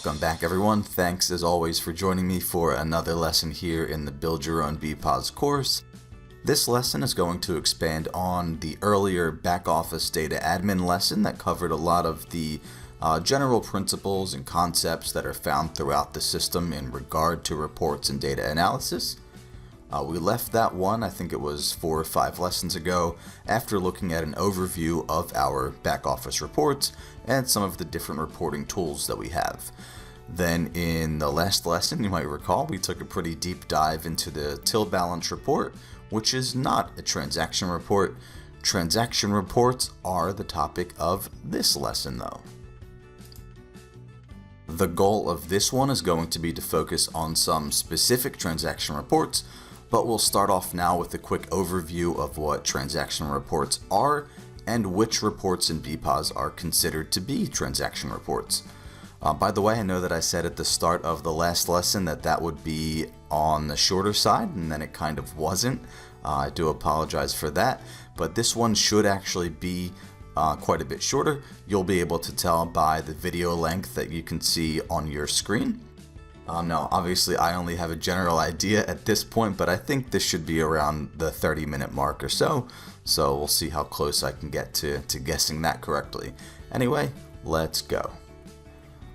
Welcome back, everyone. Thanks as always for joining me for another lesson here in the Build Your Own BPOS course. This lesson is going to expand on the earlier back office data admin lesson that covered a lot of the general principles and concepts that are found throughout the system in regard to reports and data analysis. We left that one, I think it was 4 or 5 lessons ago, after looking at an overview of our back office reports and some of the different reporting tools that we have. Then in the last lesson, you might recall, we took a pretty deep dive into the till balance report, which is not a transaction report. Transaction reports are the topic of this lesson though. The goal of this one is going to be to focus on some specific transaction reports, but we'll start off now with a quick overview of what transaction reports are and which reports in BPOS are considered to be transaction reports. By the way, I know that I said at the start of the last lesson that would be on the shorter side, and then it kind of wasn't. I do apologize for that, but this one should actually be quite a bit shorter. You'll be able to tell by the video length that you can see on your screen. Now, obviously, I only have a general idea at this point, but I think this should be around the 30-minute mark or so. So we'll see how close I can get to guessing that correctly. Anyway, let's go.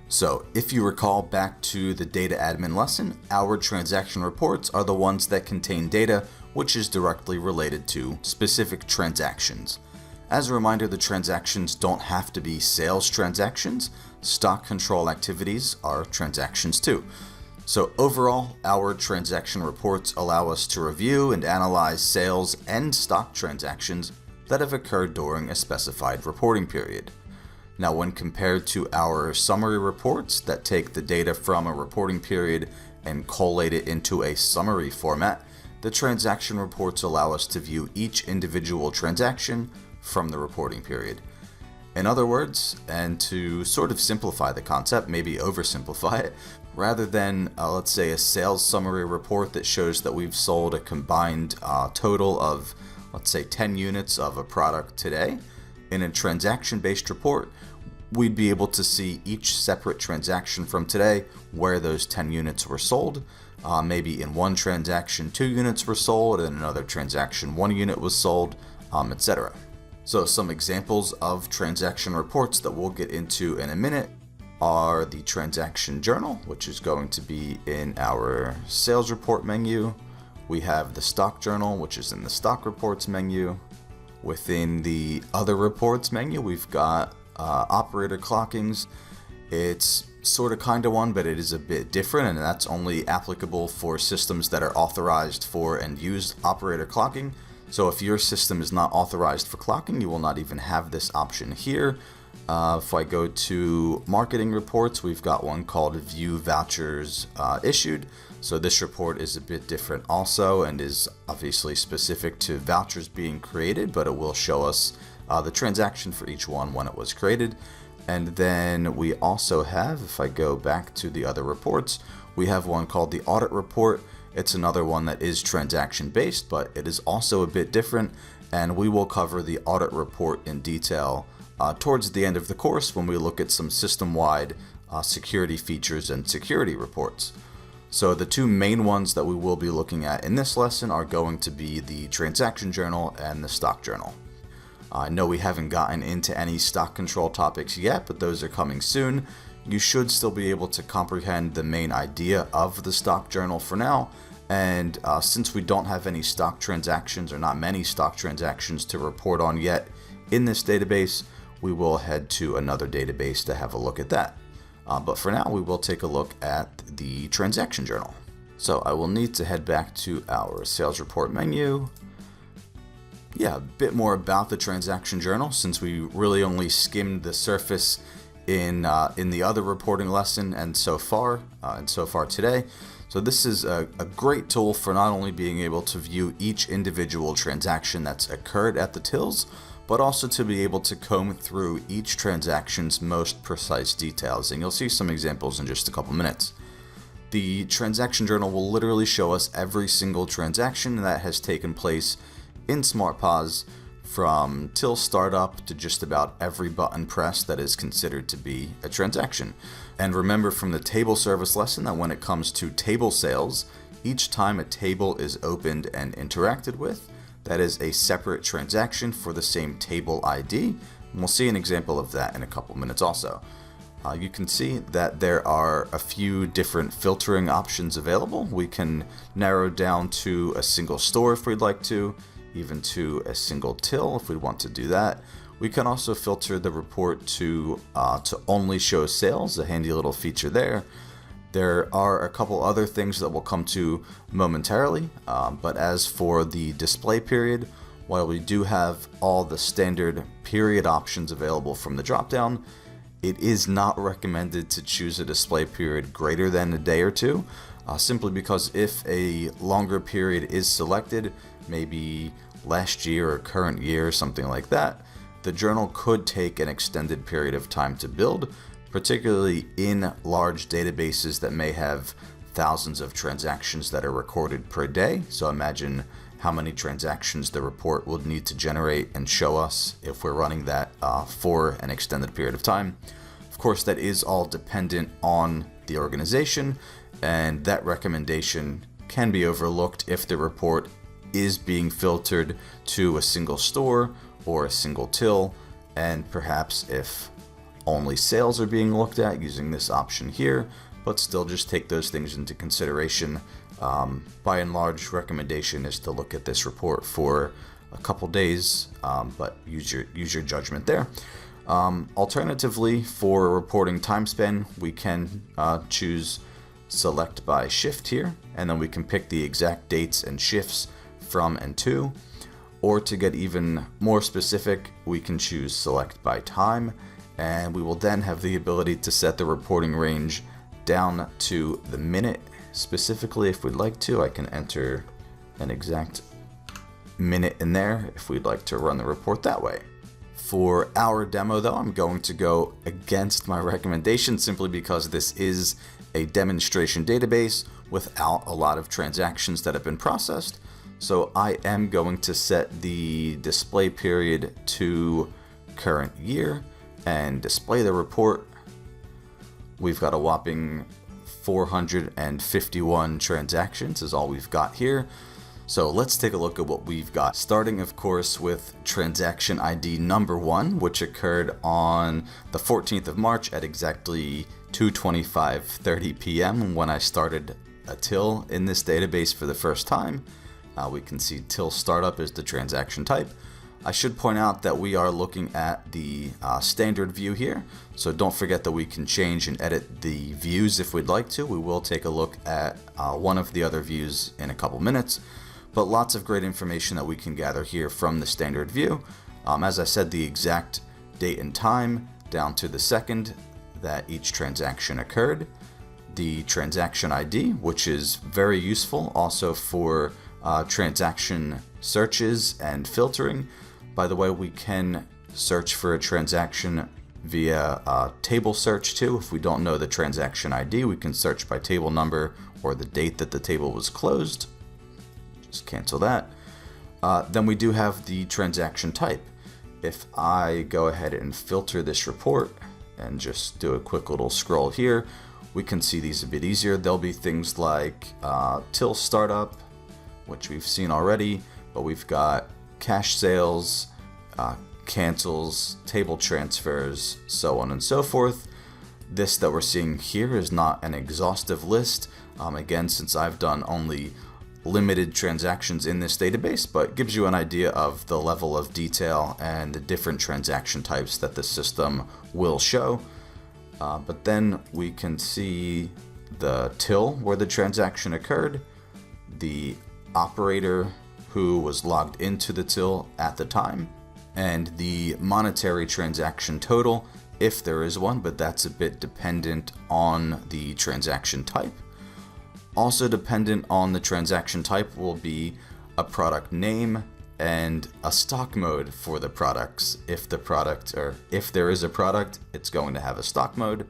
So if you recall back to the data admin lesson, our transaction reports are the ones that contain data which is directly related to specific transactions. As a reminder, the transactions don't have to be sales transactions. Stock control activities are transactions too. So overall, our transaction reports allow us to review and analyze sales and stock transactions that have occurred during a specified reporting period. Now, when compared to our summary reports that take the data from a reporting period and collate it into a summary format, the transaction reports allow us to view each individual transaction from the reporting period. In other words, and to sort of simplify the concept, maybe oversimplify it, rather than, let's say, a sales summary report that shows that we've sold a combined total of, let's say, 10 units of a product today, in a transaction-based report, we'd be able to see each separate transaction from today, where those 10 units were sold. Maybe in one transaction, 2 units were sold, and in another transaction, 1 unit was sold, etc. So some examples of transaction reports that we'll get into in a minute are the transaction journal, which is going to be in our sales report menu. We have the stock journal, which is in the stock reports menu. Within the other reports menu, we've got operator clockings. It's sort of kind of one, but it is a bit different, and that's only applicable for systems that are authorized for and use operator clocking. So if your system is not authorized for clocking, you will not even have this option here. If I go to marketing reports, we've got one called View Vouchers Issued. So this report is a bit different also and is obviously specific to vouchers being created, but it will show us the transaction for each one when it was created. And then we also have, if I go back to the other reports, we have one called the Audit Report. It's another one that is transaction based, but it is also a bit different, and we will cover the audit report in detail towards the end of the course when we look at some system-wide security features and security reports. So the 2 main ones that we will be looking at in this lesson are going to be the transaction journal and the stock journal. I know we haven't gotten into any stock control topics yet, but those are coming soon. You should still be able to comprehend the main idea of the stock journal for now, and since we don't have any stock transactions or not many stock transactions to report on yet in this database, we will head to another database to have a look at that. But for now, we will take a look at the transaction journal. So I will need to head back to our sales report menu. Yeah, a bit more about the transaction journal, since we really only skimmed the surface in the other reporting lesson and so far today. So this is a great tool for not only being able to view each individual transaction that's occurred at the tills, but also to be able to comb through each transaction's most precise details. And you'll see some examples in just a couple minutes. The transaction journal will literally show us every single transaction that has taken place in SmartPOS from till startup to just about every button press that is considered to be a transaction. And remember from the table service lesson that when it comes to table sales, each time a table is opened and interacted with, that is a separate transaction for the same table ID. And we'll see an example of that in a couple minutes also. You can see that there are a few different filtering options available. We can narrow down to a single store if we'd like to, even to a single till if we want to do that. We can also filter the report to only show sales, a handy little feature there. There are a couple other things that we'll come to momentarily, but as for the display period, while we do have all the standard period options available from the dropdown, it is not recommended to choose a display period greater than a day or two, simply because if a longer period is selected, maybe last year or current year, something like that, the journal could take an extended period of time to build, particularly in large databases that may have thousands of transactions that are recorded per day. So imagine how many transactions the report would need to generate and show us if we're running that for an extended period of time. Of course, that is all dependent on the organization, and that recommendation can be overlooked if the report is being filtered to a single store or a single till, and perhaps if only sales are being looked at using this option here, but still just take those things into consideration. By and large, recommendation is to look at this report for a couple days, but use your judgment there. Alternatively, for reporting time span, we can choose select by shift here, and then we can pick the exact dates and shifts from and to. Or to get even more specific, we can choose select by time, and we will then have the ability to set the reporting range down to the minute. Specifically, if we'd like to, I can enter an exact minute in there if we'd like to run the report that way. For our demo though, I'm going to go against my recommendation simply because this is a demonstration database without a lot of transactions that have been processed. So I am going to set the display period to current year and display the report. We've got a whopping 451 transactions is all we've got here. So let's take a look at what we've got, starting of course with transaction ID number 1, which occurred on the 14th of March at exactly 2:25:30 p.m. when I started a till in this database for the first time. We can see till startup is the transaction type. I should point out that we are looking at the standard view here, so don't forget that we can change and edit the views if we'd like to. We will take a look at one of the other views in a couple minutes, but lots of great information that we can gather here from the standard view. As I said, the exact date and time down to the second that each transaction occurred, the transaction ID, which is very useful also for transaction searches and filtering. By the way, we can search for a transaction via table search too. If we don't know the transaction ID, we can search by table number or the date that the table was closed. Just cancel that. Then we do have the transaction type. If I go ahead and filter this report and just do a quick little scroll here, we can see these a bit easier. There'll be things like till startup, which we've seen already, but we've got cash sales, cancels, table transfers, so on and so forth. This that we're seeing here is not an exhaustive list, again, since I've done only limited transactions in this database, but gives you an idea of the level of detail and the different transaction types that the system will show. But then we can see the till where the transaction occurred, the operator who was logged into the till at the time, and the monetary transaction total, if there is one, but that's a bit dependent on the transaction type. Also dependent on the transaction type will be a product name and a stock mode for the products. If there is a product, it's going to have a stock mode.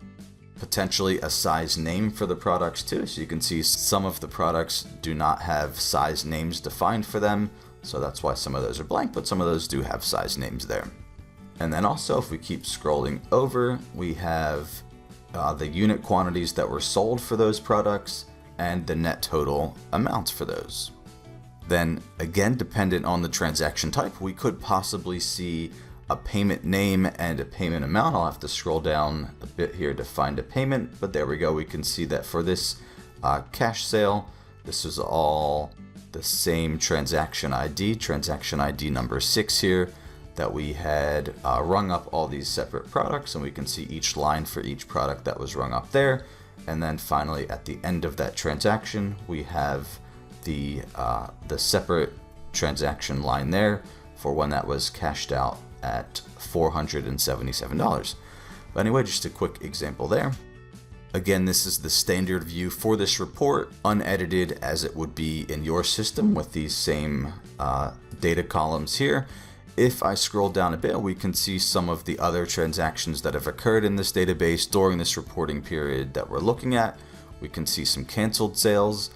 Potentially a size name for the products too. So you can see some of the products do not have size names defined for them, So that's why some of those are blank, but some of those do have size names there. And then also, if we keep scrolling over, we have the unit quantities that were sold for those products and the net total amounts for those. Then again, dependent on the transaction type, we could possibly see a payment name and a payment amount. I'll have to scroll down a bit here to find a payment, but there we go. We can see that for this cash sale, this is all the same transaction ID number 6 here, that we had rung up all these separate products, and we can see each line for each product that was rung up there. And then finally, at the end of that transaction, we have the separate transaction line there for when that was cashed out at $477. But anyway, just a quick example there. Again, this is the standard view for this report, unedited as it would be in your system with these same data columns here. If I scroll down a bit, we can see some of the other transactions that have occurred in this database during this reporting period that we're looking at. We can see some canceled sales.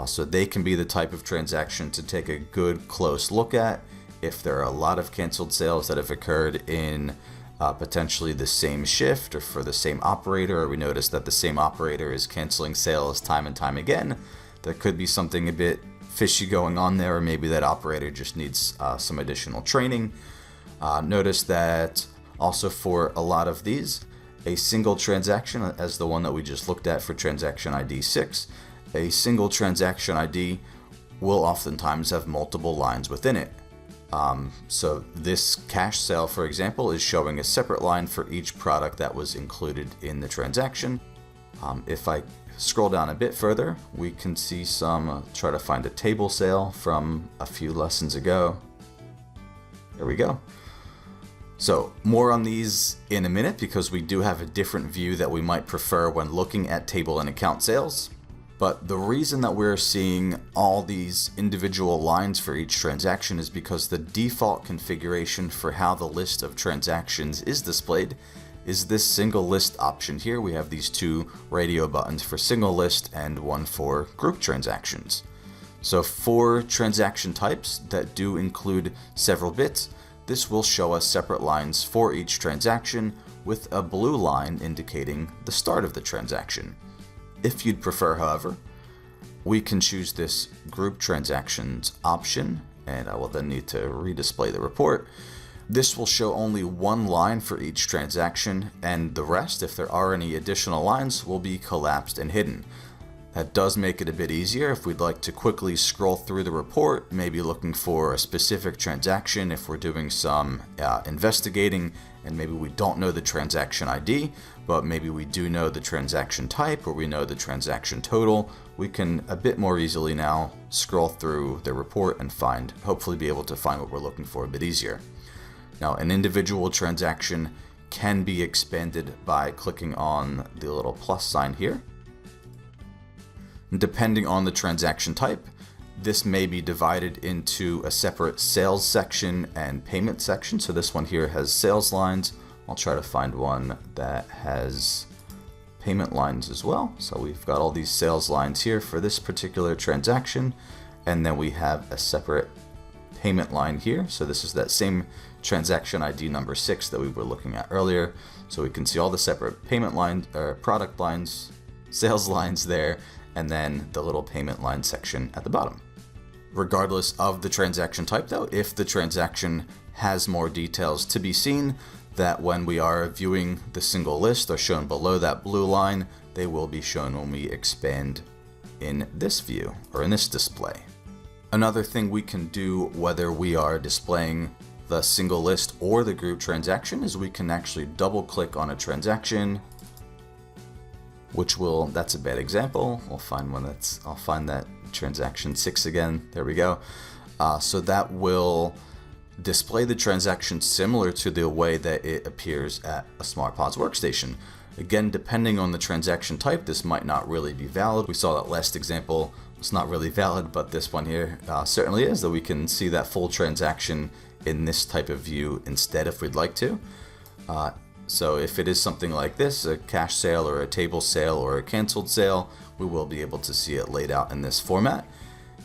So they can be the type of transaction to take a good close look at. If there are a lot of canceled sales that have occurred in potentially the same shift or for the same operator, or we notice that the same operator is canceling sales time and time again, there could be something a bit fishy going on there, or maybe that operator just needs some additional training. Notice that also for a lot of these, a single transaction, as the one that we just looked at for transaction ID 6, a single transaction ID will oftentimes have multiple lines within it. So this cash sale, for example, is showing a separate line for each product that was included in the transaction. If I scroll down a bit further, we can see some, try to find a table sale from a few lessons ago. There we go. So more on these in a minute, because we do have a different view that we might prefer when looking at table and account sales. But the reason that we're seeing all these individual lines for each transaction is because the default configuration for how the list of transactions is displayed is this single list option here. We have these two radio buttons for single list and one for group transactions. So for transaction types that do include several bits, this will show us separate lines for each transaction with a blue line indicating the start of the transaction. If you'd prefer, however, we can choose this group transactions option, and I will then need to redisplay the report. This will show only one line for each transaction, and the rest, if there are any additional lines, will be collapsed and hidden. That does make it a bit easier if we'd like to quickly scroll through the report, maybe looking for a specific transaction if we're doing some investigating and maybe we don't know the transaction ID, but maybe we do know the transaction type or we know the transaction total. We can a bit more easily now scroll through the report and hopefully be able to find what we're looking for a bit easier. Now, an individual transaction can be expanded by clicking on the little plus sign here. Depending on the transaction type, this may be divided into a separate sales section and payment section. So this one here has sales lines. I'll try to find one that has payment lines as well. So we've got all these sales lines here for this particular transaction. And then we have a separate payment line here. So this is that same transaction ID number 6 that we were looking at earlier. So we can see all the separate payment lines, or product lines, sales lines there, and then the little payment line section at the bottom. Regardless of the transaction type though, if the transaction has more details to be seen, that when we are viewing the single list are shown below that blue line, they will be shown when we expand in this view or in this display. Another thing we can do, whether we are displaying the single list or the group transaction, is we can actually double click on a transaction, that's a bad example. I'll find that transaction 6 again. There we go. So that will display the transaction similar to the way that it appears at a SmartPOS workstation. Again, depending on the transaction type, this might not really be valid. We saw that last example was not really valid, but this one here certainly is, that we can see that full transaction in this type of view instead if we'd like to. So if it is something like this, a cash sale or a table sale or a canceled sale, we will be able to see it laid out in this format.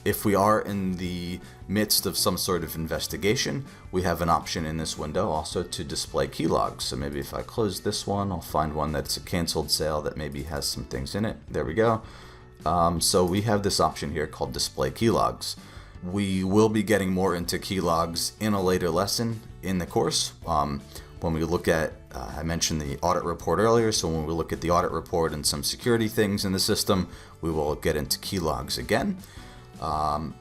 If we are in the midst of some sort of investigation, we have an option in this window also to display key logs. So maybe if I close this one, I'll find one that's a canceled sale that maybe has some things in it. There we go. So we have this option here called display key logs. We will be getting more into key logs in a later lesson in the course. When we look at, I mentioned the audit report earlier, so when we look at the audit report and some security things in the system, we will get into key logs again.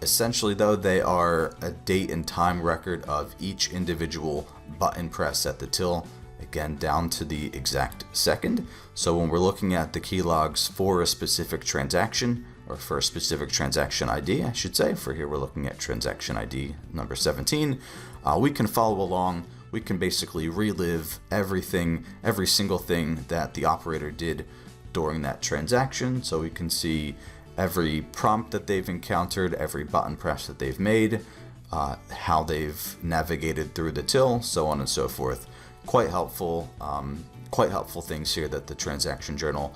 Essentially though, they are a date and time record of each individual button press at the till, again down to the exact second. So when we're looking at the key logs for a specific transaction, or for a specific transaction ID, I should say, for here we're looking at transaction ID number 17, we can follow along. We can basically relive everything, every single thing that the operator did during that transaction. So we can see every prompt that they've encountered, every button press that they've made, how they've navigated through the till, so on and so forth. Quite helpful things here that the transaction journal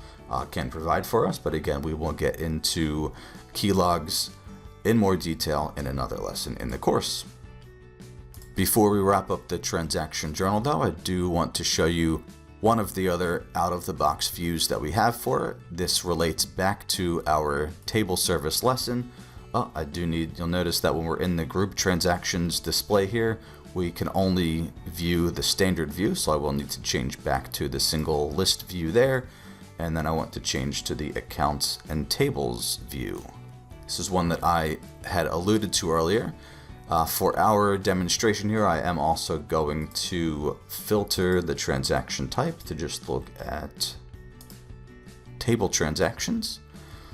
can provide for us. But again, we will get into key logs in more detail in another lesson in the course. Before we wrap up the transaction journal though, I do want to show you one of the other out-of-the-box views that we have for it. This relates back to our table service lesson. You'll notice that when we're in the group transactions display here, we can only view the standard view, so I will need to change back to the single list view there, and then I want to change to the accounts and tables view. This is one that I had alluded to earlier. For our demonstration here, I am also going to filter the transaction type to just look at table transactions.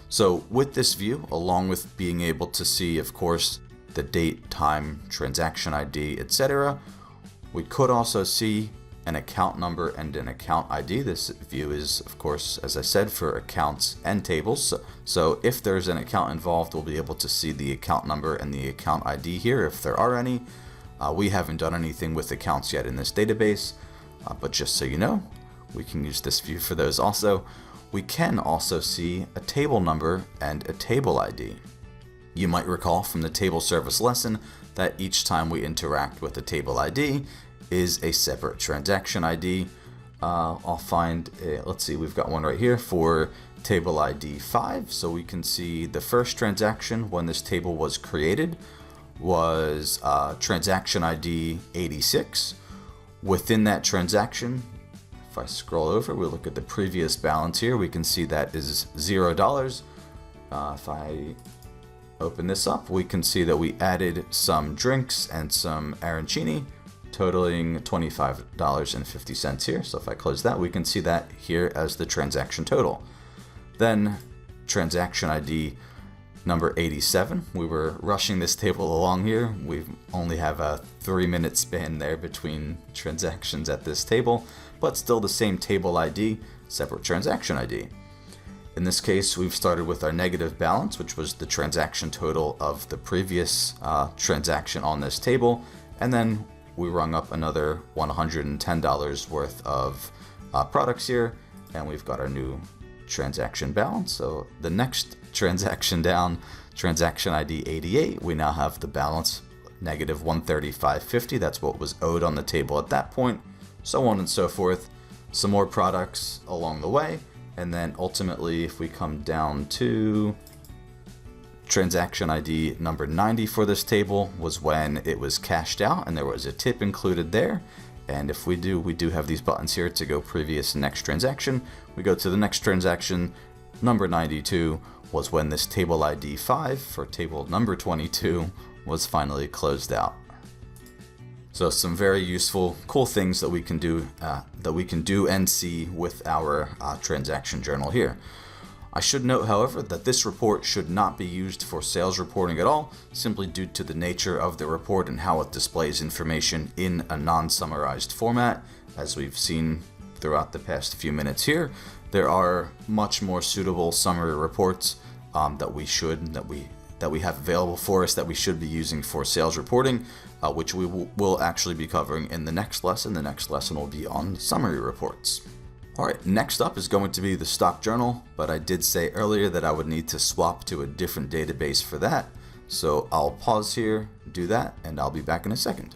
So with this view, along with being able to see, of course, the date, time, transaction ID, etc., we could also see an account number and an account ID. This view is, of course, as I said, for accounts and tables. So if there's an account involved, we'll be able to see the account number and the account ID here if there are any. We haven't done anything with accounts yet in this database, but just so you know, we can use this view for those also. We can also see a table number and a table ID. You might recall from the table service lesson that each time we interact with a table ID is a separate transaction ID. I'll find, let's see, we've got one right here for table ID 5. So we can see the first transaction when this table was created was transaction ID 86. Within that transaction, if I scroll over, we look at the previous balance here, we can see that is $0. If I open this up, we can see that we added some drinks and some arancini, totaling $25.50 here. So if I close that, we can see that here as the transaction total. Then transaction ID number 87. We were rushing this table along here. We only have a 3-minute span there between transactions at this table, but still the same table ID, separate transaction ID. In this case, we've started with our negative balance, which was the transaction total of the previous transaction on this table, and then we rung up another $110 worth of products here, and we've got our new transaction balance. So the next transaction down, transaction ID 88, we now have the balance negative $135.50. That's what was owed on the table at that point, so on and so forth. Some more products along the way, and then ultimately if we come down to transaction ID number 90 for this table was when it was cashed out and there was a tip included there. And if we do have these buttons here to go previous and next transaction. We go to the next transaction, number 92 was when this table ID 5 for table number 22 was finally closed out. So some very useful, cool things that we can do and see with our transaction journal here. I should note, however, that this report should not be used for sales reporting at all, simply due to the nature of the report and how it displays information in a non-summarized format. As we've seen throughout the past few minutes here, there are much more suitable summary reports that we have available for us that we should be using for sales reporting, which we will actually be covering in the next lesson. The next lesson will be on summary reports. Alright, next up is going to be the stock journal, but I did say earlier that I would need to swap to a different database for that. So I'll pause here, do that, and I'll be back in a second.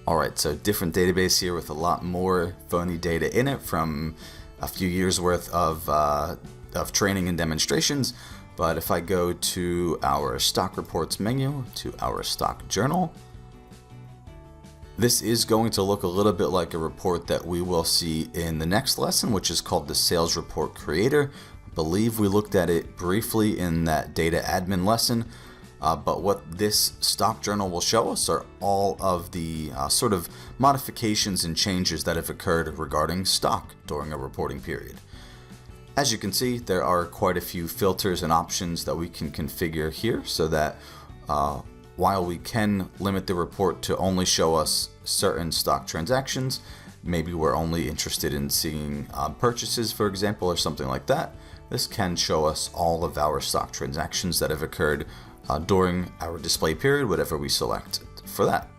Alright, so different database here with a lot more phony data in it from a few years worth of training and demonstrations. But if I go to our stock reports menu, to our stock journal, this is going to look a little bit like a report that we will see in the next lesson, which is called the Sales Report Creator. I believe we looked at it briefly in that data admin lesson. But what this stock journal will show us are all of the sort of modifications and changes that have occurred regarding stock during a reporting period. As you can see, there are quite a few filters and options that we can configure here so that while we can limit the report to only show us certain stock transactions, maybe we're only interested in seeing purchases, for example, or something like that, this can show us all of our stock transactions that have occurred during our display period, whatever we select for that.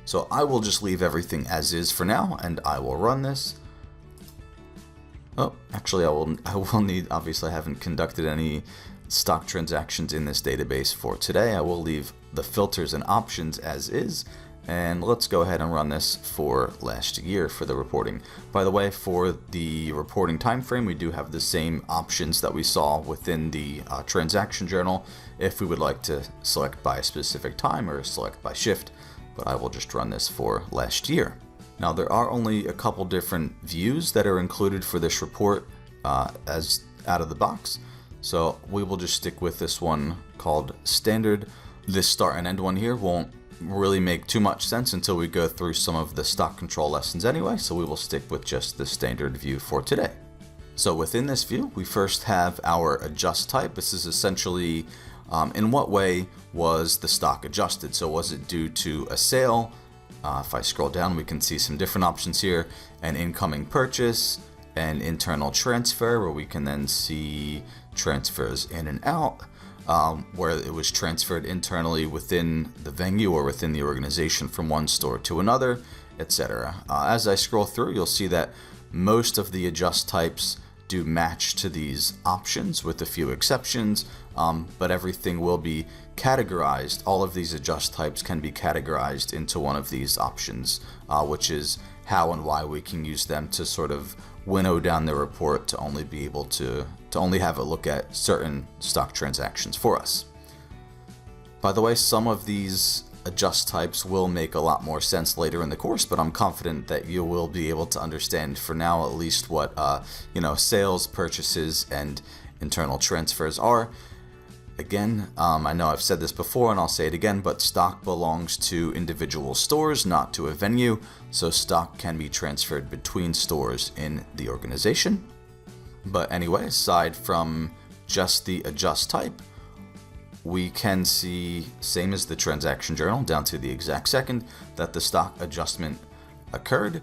So I will just leave everything as is for now, and I will run this. Oh, actually I will need, obviously I haven't conducted any stock transactions in this database for today. I will leave the filters and options as is, and let's go ahead and run this for last year for the reporting. By the way, for the reporting time frame, we do have the same options that we saw within the transaction journal if we would like to select by a specific time or select by shift, but I will just run this for last year. Now there are only a couple different views that are included for this report as out of the box, so we will just stick with this one called standard. This start and end one here won't really make too much sense until we go through some of the stock control lessons anyway, so we will stick with just the standard view for today. So within this view, we first have our adjust type. This is essentially in what way was the stock adjusted. So was it due to a sale? If I scroll down, we can see some different options here: an incoming purchase, an internal transfer, where we can then see transfers in and out, where it was transferred internally within the venue or within the organization from one store to another, etc. As I scroll through, you'll see that most of the adjust types do match to these options with a few exceptions, but everything will be categorized. All of these adjust types can be categorized into one of these options, which is how and why we can use them to sort of winnow down the report to only be able to only have a look at certain stock transactions for us. By the way, some of these adjust types will make a lot more sense later in the course, but I'm confident that you will be able to understand for now at least what sales, purchases, and internal transfers are. Again, I know I've said this before and I'll say it again, but stock belongs to individual stores, not to a venue, so stock can be transferred between stores in the organization. But anyway, aside from just the adjust type, we can see, same as the transaction journal, down to the exact second that the stock adjustment occurred,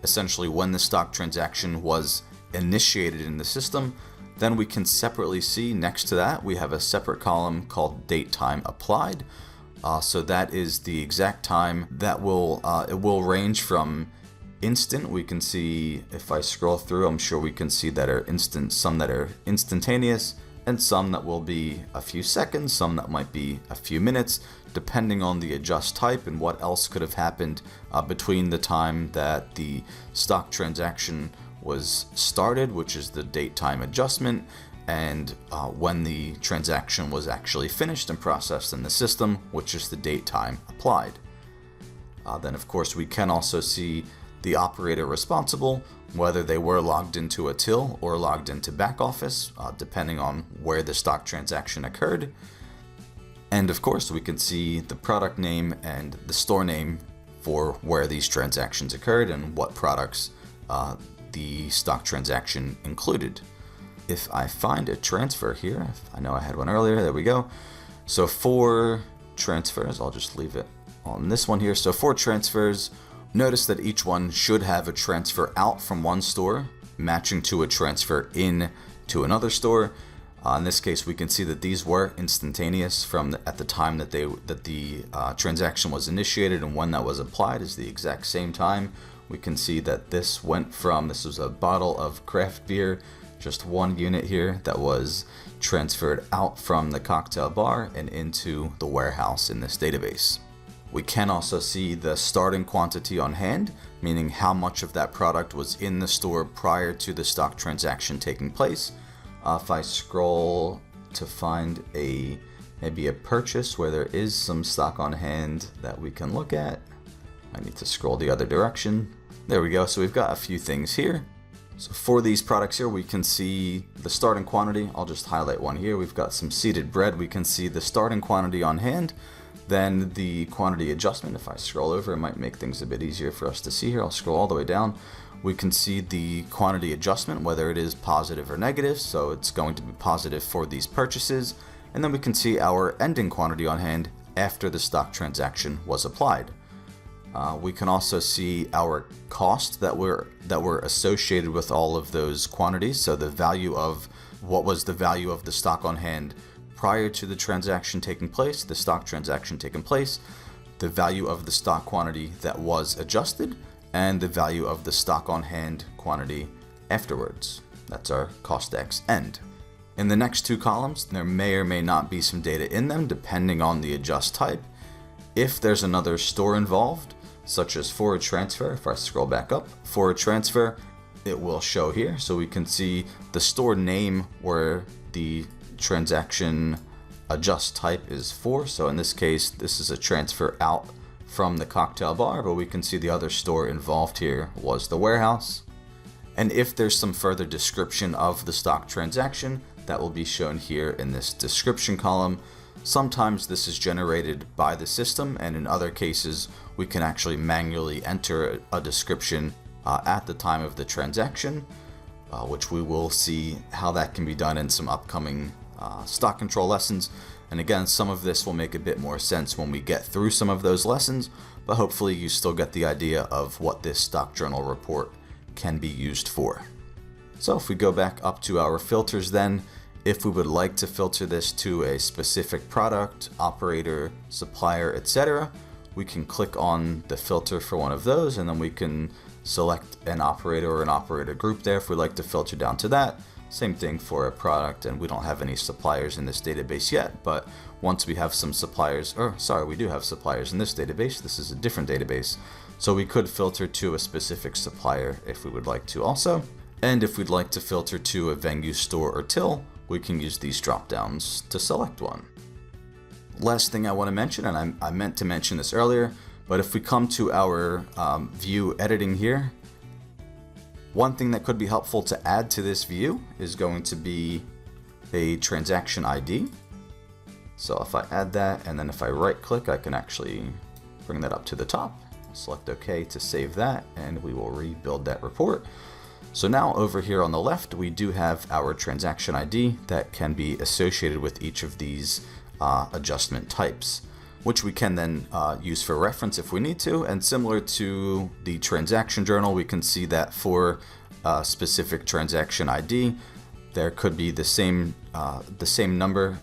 essentially when the stock transaction was initiated in the system. Then we can separately see next to that we have a separate column called date time applied. So that is the exact time that it will range from instant. We can see, if I scroll through, I'm sure we can see that are instant, some that are instantaneous, and some that will be a few seconds, some that might be a few minutes, depending on the adjust type and what else could have happened between the time that the stock transaction was started, which is the date time adjustment, and when the transaction was actually finished and processed in the system, which is the date time applied. Then of course we can also see the operator responsible, whether they were logged into a till or logged into back office, depending on where the stock transaction occurred. And of course we can see the product name and the store name for where these transactions occurred and what products the stock transaction included. If I find a transfer here, I know I had one earlier, there we go. So for transfers, I'll just leave it on this one here. So for transfers, notice that each one should have a transfer out from one store matching to a transfer in to another store. In this case, we can see that these were instantaneous at the time that the transaction was initiated, and when that was applied is the exact same time. We can see that this went from, this was a bottle of craft beer, just one unit here that was transferred out from the cocktail bar and into the warehouse in this database. We can also see the starting quantity on hand, meaning how much of that product was in the store prior to the stock transaction taking place. If I scroll to find maybe a purchase where there is some stock on hand that we can look at, I need to scroll the other direction. There we go. So we've got a few things here. So for these products here, we can see the starting quantity. I'll just highlight one here. We've got some seeded bread. We can see the starting quantity on hand. Then the quantity adjustment. If I scroll over, it might make things a bit easier for us to see here. I'll scroll all the way down. We can see the quantity adjustment, whether it is positive or negative. So it's going to be positive for these purchases. And then we can see our ending quantity on hand after the stock transaction was applied. We can also see our cost that were associated with all of those quantities. So the value of what was the value of the stock on hand prior to the transaction taking place, the stock transaction taking place, the value of the stock quantity that was adjusted, and the value of the stock on hand quantity afterwards. That's our cost X end. In the next two columns, there may or may not be some data in them depending on the adjust type. If there's another store involved, such as for a transfer, if I scroll back up, for a transfer, it will show here. So we can see the store name where the transaction adjust type is for. So in this case, this is a transfer out from the cocktail bar, but we can see the other store involved here was the warehouse. And if there's some further description of the stock transaction, that will be shown here in this description column. Sometimes this is generated by the system, and in other cases, we can actually manually enter a description at the time of the transaction, which we will see how that can be done in some upcoming stock control lessons. And again, some of this will make a bit more sense when we get through some of those lessons, but hopefully you still get the idea of what this stock journal report can be used for. So if we go back up to our filters then, if we would like to filter this to a specific product, operator, supplier, etc., we can click on the filter for one of those, and then we can select an operator or an operator group there if we'd like to filter down to that. Same thing for a product, and we don't have any suppliers in this database yet, but once we have some suppliers, we do have suppliers in this database. This is a different database. So we could filter to a specific supplier if we would like to also. And if we'd like to filter to a venue, store, or till, we can use these drop downs to select one. Last thing I want to mention, and I meant to mention this earlier, but if we come to our view editing here, one thing that could be helpful to add to this view is going to be a transaction ID. So if I add that, and then if I right click, I can actually bring that up to the top. Select OK to save that, and we will rebuild that report. So now over here on the left, we do have our transaction ID that can be associated with each of these adjustment types, which we can then use for reference if we need to. And similar to the transaction journal, we can see that for a specific transaction ID, there could be the same number,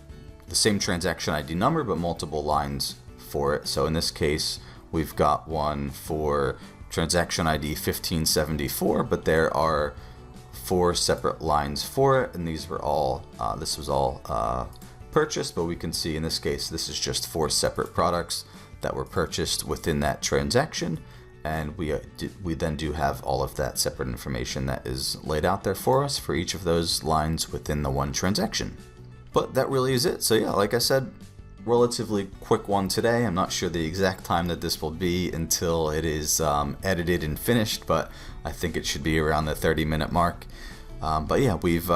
the same transaction ID number, but multiple lines for it. So in this case, we've got one for transaction ID 1574, but there are 4 separate lines for it, and these were all this was all purchased, but we can see in this case this is just 4 separate products that were purchased within that transaction, and we then do have all of that separate information that is laid out there for us for each of those lines within the one transaction. But that really is it. So yeah, like I said, relatively quick one today. I'm not sure the exact time that this will be until it is edited and finished, but I think it should be around the 30-minute mark. But yeah, we've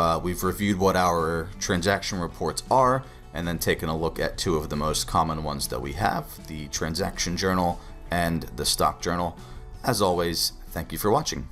reviewed what our transaction reports are, and then taken a look at 2 of the most common ones that we have, the transaction journal and the stock journal. As always, thank you for watching.